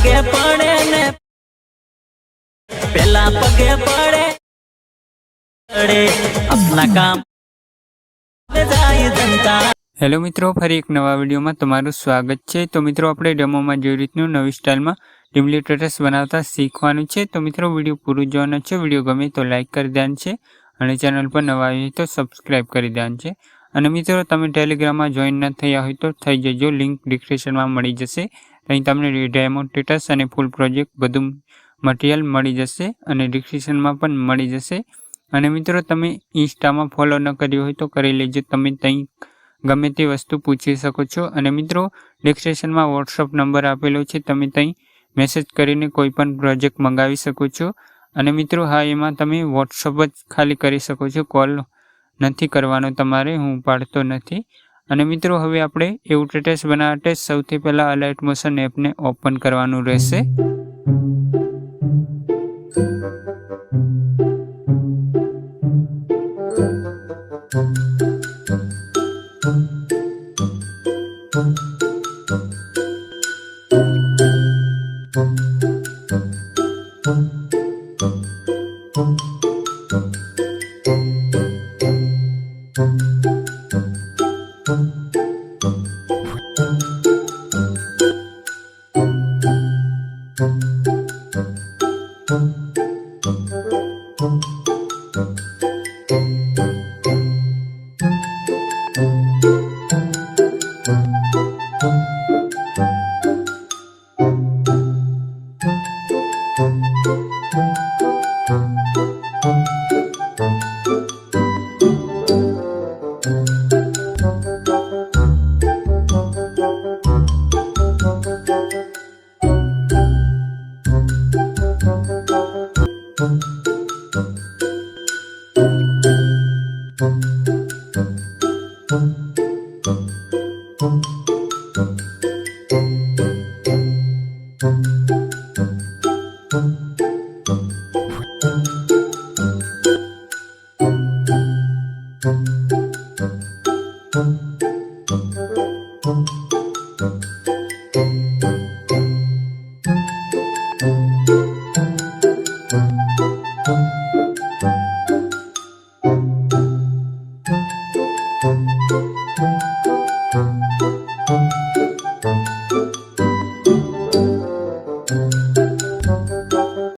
पगे पड़े ने पेला पगे पड़े अपना काम जाए जनता। हेलो मित्रों, फरी एक नवा विडियो में तमारुं स्वागत है। तो मित्रों, आपणे डेमो में जे रीतनु नवी स्टाइल में टीमली स्टेटस बनावता शीखवानुं छे। तो मित्रों, विडियो पूरुं जोवानुं छे। विडियो गमे तो लाइक कर देवानुं छे अने चेनल पर नवा आव्या तो सब्सक्राइब कर देवानुं छे। अने मित्रों, तमे टेलिग्राम में जॉइन न थया होय तो थई जजो, लिंक डिस्क्रिप्शन में मळी जशे। तहीं तमने डेमो स्टेटस अने फूल प्रोजेक्ट बधुं मटीरियल मळी जशे अने डिस्क्रिप्शन में पण मळी जशे। अने मित्रों, तमे इंस्टा में फॉलो न कर्यो होय तो करी लेजो। तमे तहीं गमे ते वस्तु पूछी सको छो। अने मित्रों, डिस्क्रिप्शन में व्हाट्सएप नंबर आपेलो छे, तमे तहीं मेसेज करीने कोईपण प्रोजेक्ट मंगावी सको छो। अने मित्रों, हाँ, एमां तमे व्हाट्सएप ज खाली करी सको छो, कॉल नथी करवानो तमारे, हूँ पाडतो नथी। अने मित्रों, हवे आपणे एवुं स्टेटस बनाववा माटे सौथी पहेला अलाइट मोशन एप ने ओपन करवानुं रहेशे।